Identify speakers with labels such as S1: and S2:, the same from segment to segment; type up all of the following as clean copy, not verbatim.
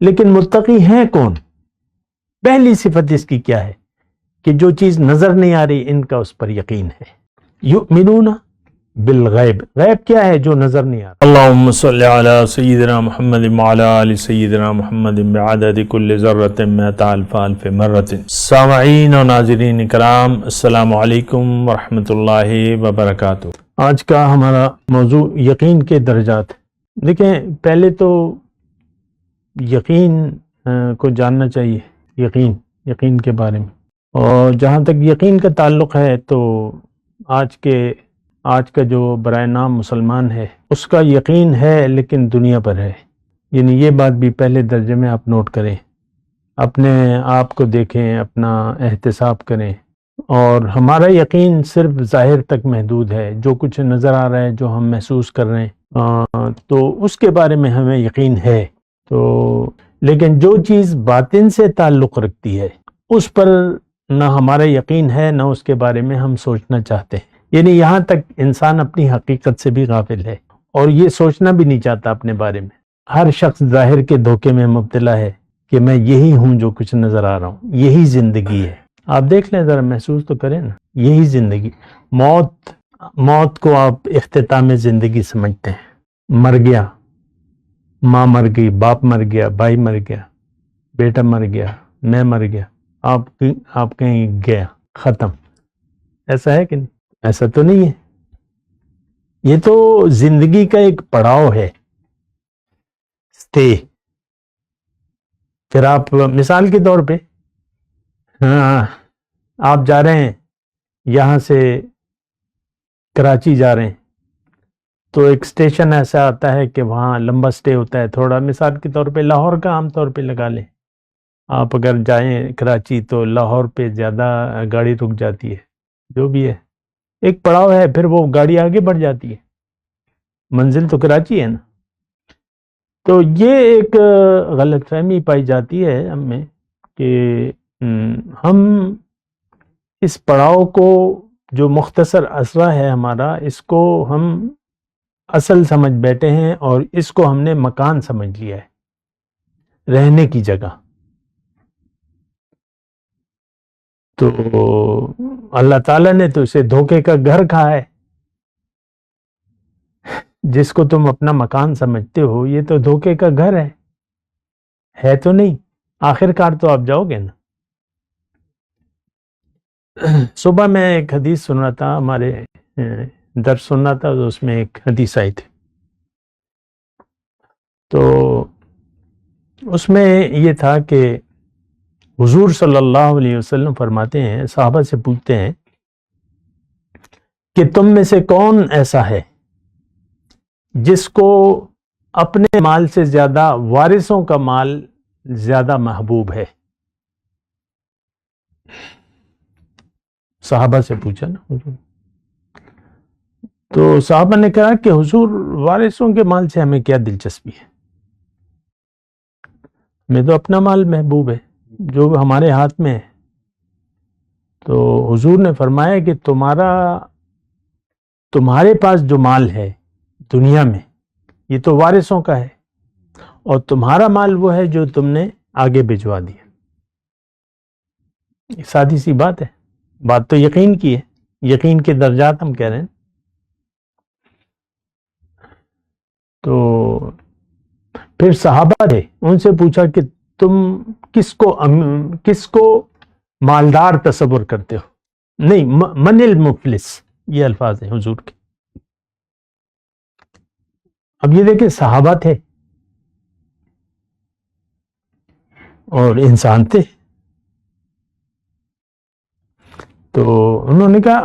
S1: لیکن متقی ہیں کون؟ پہلی صفت اس کی کیا ہے کہ جو چیز نظر نہیں آ رہی ان کا اس پر یقین ہے. یؤمنون بالغیب، غیب کیا ہے؟ جو نظر نہیں آ رہا. اللہم صلی علی سیدنا محمد وعلی آل سیدنا محمد بعدد کل ذرۃ مئۃ الف الف مرۃ. سامعین و ناظرین کرام، السلام علیکم ورحمۃ اللہ وبرکاتہ. آج کا ہمارا موضوع یقین کے درجات. دیکھیں، پہلے تو یقین کو جاننا چاہیے، یقین کے بارے میں. اور جہاں تک یقین کا تعلق ہے تو آج کا جو برائے نام مسلمان ہے اس کا یقین ہے لیکن دنیا پر ہے. یعنی یہ بات بھی پہلے درجے میں آپ نوٹ کریں، اپنے آپ کو دیکھیں، اپنا احتساب کریں. اور ہمارا یقین صرف ظاہر تک محدود ہے، جو کچھ نظر آ رہا ہے، جو ہم محسوس کر رہے ہیں تو اس کے بارے میں ہمیں یقین ہے. لیکن جو چیز باطن سے تعلق رکھتی ہے اس پر نہ ہمارا یقین ہے، نہ اس کے بارے میں ہم سوچنا چاہتے ہیں. یعنی یہاں تک انسان اپنی حقیقت سے بھی غافل ہے اور یہ سوچنا بھی نہیں چاہتا اپنے بارے میں. ہر شخص ظاہر کے دھوکے میں مبتلا ہے کہ میں یہی ہوں جو کچھ نظر آ رہا ہوں، یہی زندگی ہے. آپ دیکھ لیں، ذرا محسوس تو کریں نا، یہی زندگی. موت کو آپ اختتام زندگی سمجھتے ہیں. مر گیا، ماں مر گئی، باپ مر گیا، بھائی مر گیا، بیٹا مر گیا، میں مر گیا، آپ کہیں گیا، ختم. ایسا ہے کہ نہیں؟ ایسا تو نہیں ہے. یہ تو زندگی کا ایک پڑاؤ ہے، سٹے. پھر آپ مثال کے طور پہ آپ جا رہے ہیں، یہاں سے کراچی جا رہے ہیں تو ایک سٹیشن ایسا آتا ہے کہ وہاں لمبا سٹے ہوتا ہے تھوڑا. مثال کے طور پہ لاہور کا عام طور پہ لگا لیں. آپ اگر جائیں کراچی تو لاہور پہ زیادہ گاڑی رک جاتی ہے، جو بھی ہے ایک پڑاؤ ہے، پھر وہ گاڑی آگے بڑھ جاتی ہے. منزل تو کراچی ہے نا. تو یہ ایک غلط فہمی پائی جاتی ہے ہم میں کہ ہم اس پڑاؤ کو، جو مختصر عرصہ ہے ہمارا، اس کو ہم اصل سمجھ بیٹھے ہیں اور اس کو ہم نے مکان سمجھ لیا ہے، رہنے کی جگہ. تو اللہ تعالیٰ نے تو اسے دھوکے کا گھر کہا ہے. جس کو تم اپنا مکان سمجھتے ہو یہ تو دھوکے کا گھر ہے تو نہیں. آخر کار تو آپ جاؤ گے نا. صبح میں ایک حدیث سن رہا تھا، ہمارے درس سن رہا تھا، تو اس میں ایک حدیث آئی تھی. تو اس میں یہ تھا کہ حضور صلی اللہ علیہ وسلم فرماتے ہیں، صحابہ سے پوچھتے ہیں کہ تم میں سے کون ایسا ہے جس کو اپنے مال سے زیادہ وارثوں کا مال زیادہ محبوب ہے. صحابہ سے پوچھا نا حضور. تو صحابہ نے کہا کہ حضور، وارثوں کے مال سے ہمیں کیا دلچسپی ہے، ہمیں تو اپنا مال محبوب ہے جو ہمارے ہاتھ میں ہے. تو حضور نے فرمایا کہ تمہارے پاس جو مال ہے دنیا میں یہ تو وارثوں کا ہے، اور تمہارا مال وہ ہے جو تم نے آگے بھجوا دیا. سادی سی بات ہے. بات تو یقین کی ہے، یقین کے درجات ہم کہہ رہے ہیں. تو پھر صحابہ تھے، ان سے پوچھا کہ تم کس کو مالدار تصور کرتے ہو؟ نہیں، من المفلس، یہ الفاظ ہیں حضور کے. اب یہ دیکھیں، صحابہ تھے اور انسان تھے. تو انہوں نے کہا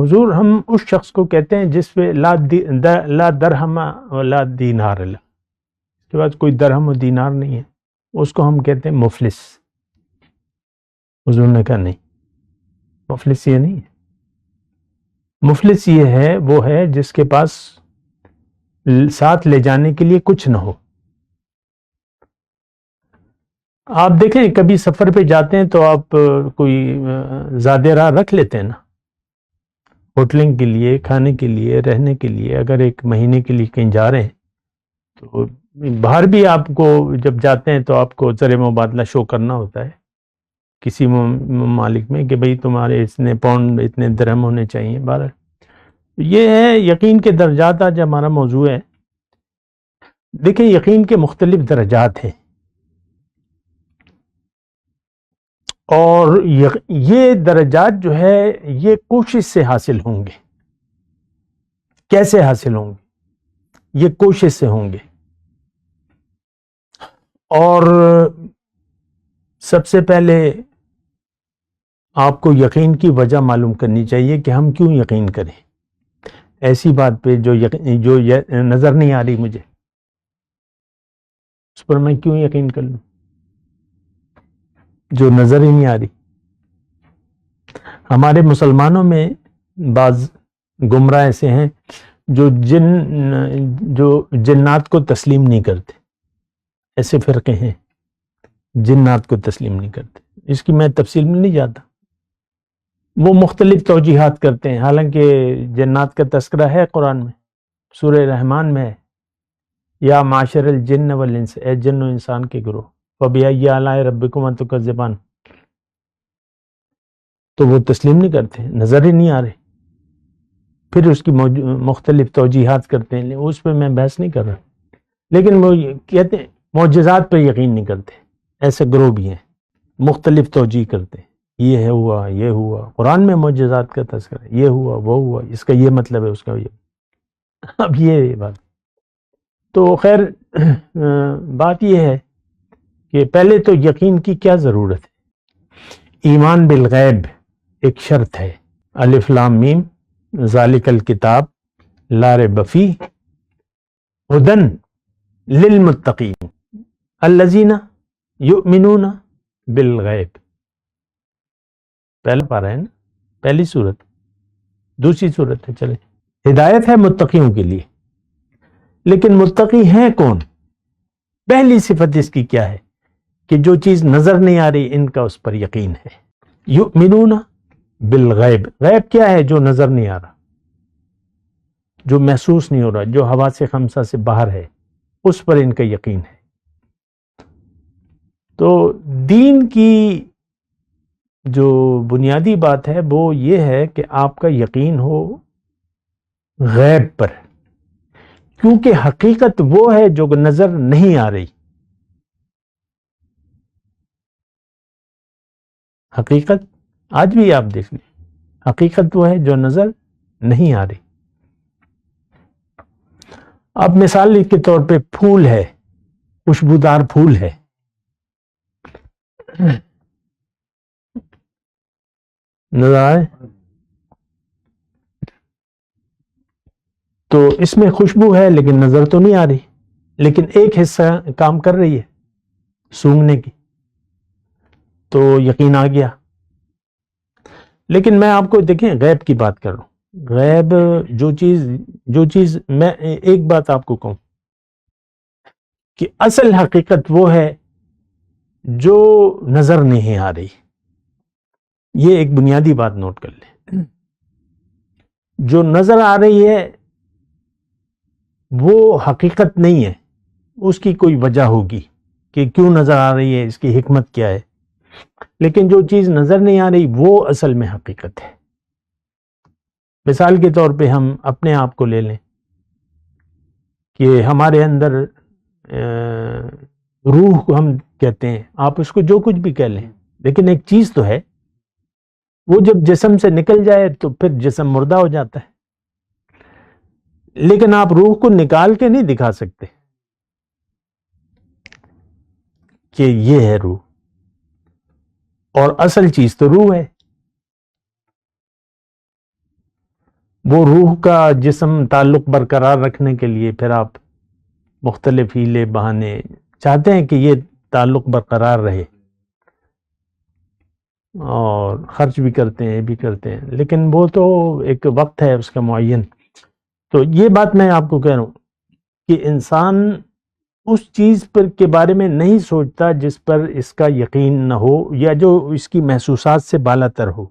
S1: حضور، ہم اس شخص کو کہتے ہیں جس پہ لا درہم ولا دینار، اس کے بعد کوئی درہم و دینار نہیں ہے، اس کو ہم کہتے ہیں مفلس. حضور نے کہا نہیں، مفلس یہ نہیں ہے. مفلس یہ ہے، وہ ہے جس کے پاس ساتھ لے جانے کے لیے کچھ نہ ہو. آپ دیکھیں، کبھی سفر پہ جاتے ہیں تو آپ کوئی زیادہ راہ رکھ لیتے ہیں نا، ہوٹلنگ کے لیے، کھانے کے لیے، رہنے کے لیے. اگر ایک مہینے کے لیے کہیں جا رہے ہیں تو باہر بھی آپ کو جب جاتے ہیں تو آپ کو زر مبادلہ شو کرنا ہوتا ہے کسی ممالک میں کہ بھئی تمہارے اتنے پاؤنڈ اتنے درہم ہونے چاہیے. باہر یہ ہے یقین کے درجات. آج ہمارا موضوع ہے. دیکھیں یقین کے مختلف درجات ہیں اور یہ درجات جو ہے یہ کوشش سے حاصل ہوں گے. کیسے حاصل ہوں گے؟ یہ کوشش سے ہوں گے. اور سب سے پہلے آپ کو یقین کی وجہ معلوم کرنی چاہیے کہ ہم کیوں یقین کریں ایسی بات پہ جو نظر نہیں آ رہی مجھے، اس پر میں کیوں یقین کر لوں جو نظر ہی نہیں آ رہی. ہمارے مسلمانوں میں بعض گمراہ ایسے ہیں جو جنات کو تسلیم نہیں کرتے. ایسے فرقے ہیں جنات کو تسلیم نہیں کرتے. اس کی میں تفصیل میں نہیں جاتا. وہ مختلف توجیحات کرتے ہیں، حالانکہ جنات کا تذکرہ ہے قرآن میں، سورہ رحمان میں ہے، یا معاشر الجن والانس، اے جن و انسان کے گروہ، فبأي آلاء ربكما تكذبان. تو وہ تسلیم نہیں کرتے، نظر ہی نہیں آ رہے. پھر اس کی مختلف توجیحات کرتے ہیں، اس پہ میں بحث نہیں کر رہا. لیکن وہ کہتے ہیں معجزات پہ یقین نہیں کرتے. ایسے گروہ بھی ہیں مختلف توجیہ کرتے ہیں، یہ ہوا یہ ہوا، قرآن میں معجزات کا تذکرہ ہے، یہ ہوا وہ ہوا، اس کا یہ مطلب ہے، اس کا یہ. اب یہ بات تو خیر بات یہ ہے کہ پہلے تو یقین کی کیا ضرورت ہے. ایمان بالغیب ایک شرط ہے. الف لام میم ذالک الکتاب لا ریب فیہ ھدی للمتقین الذین یؤمنون بالغیب. پہلا پارہ ہے نا، پہلی صورت. دوسری صورت ہے چلیں ہدایت ہے متقیوں کے لیے. لیکن متقی ہیں کون؟ پہلی صفت اس کی کیا ہے کہ جو چیز نظر نہیں آ رہی ان کا اس پر یقین ہے. یؤمنون بالغیب. غیب کیا ہے؟ جو نظر نہیں آ رہا، جو محسوس نہیں ہو رہا، جو حواس خمسہ سے باہر ہے، اس پر ان کا یقین ہے. تو دین کی جو بنیادی بات ہے وہ یہ ہے کہ آپ کا یقین ہو غیب پر، کیونکہ حقیقت وہ ہے جو نظر نہیں آ رہی. حقیقت آج بھی آپ دیکھ لیں، حقیقت وہ ہے جو نظر نہیں آ رہی. اب مثال کے طور پہ پھول ہے، خوشبودار پھول ہے، نظر آئے تو اس میں خوشبو ہے لیکن نظر تو نہیں آ رہی. لیکن ایک حصہ کام کر رہی ہے سونگھنے کی، تو یقین آ گیا. لیکن میں آپ کو دیکھیں غیب کی بات کر رہا ہوں. غیب جو چیز میں ایک بات آپ کو کہوں کہ اصل حقیقت وہ ہے جو نظر نہیں آ رہی. یہ ایک بنیادی بات نوٹ کر لیں. جو نظر آ رہی ہے وہ حقیقت نہیں ہے، اس کی کوئی وجہ ہوگی کہ کیوں نظر آ رہی ہے، اس کی حکمت کیا ہے. لیکن جو چیز نظر نہیں آ رہی وہ اصل میں حقیقت ہے. مثال کے طور پہ ہم اپنے آپ کو لے لیں کہ ہمارے اندر روح کو ہم کہتے ہیں، آپ اس کو جو کچھ بھی کہہ لیں، لیکن ایک چیز تو ہے، وہ جب جسم سے نکل جائے تو پھر جسم مردہ ہو جاتا ہے. لیکن آپ روح کو نکال کے نہیں دکھا سکتے کہ یہ ہے روح، اور اصل چیز تو روح ہے. وہ روح کا جسم تعلق برقرار رکھنے کے لیے پھر آپ مختلف ہیلے بہانے چاہتے ہیں کہ یہ تعلق برقرار رہے، اور خرچ بھی کرتے ہیں، بھی کرتے ہیں، لیکن وہ تو ایک وقت ہے اس کا معین. تو یہ بات میں آپ کو کہہ رہا ہوں کہ انسان اس چیز پر کے بارے میں نہیں سوچتا جس پر اس کا یقین نہ ہو یا جو اس کی محسوسات سے بالا تر ہو.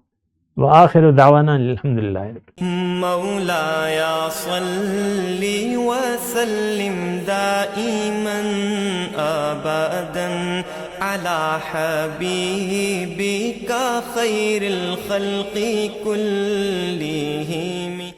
S1: وآخر دعوانا الحمدللہ.
S2: مولاي صل وسلم دائما أبدا على حبيبك خير الخلق كلهم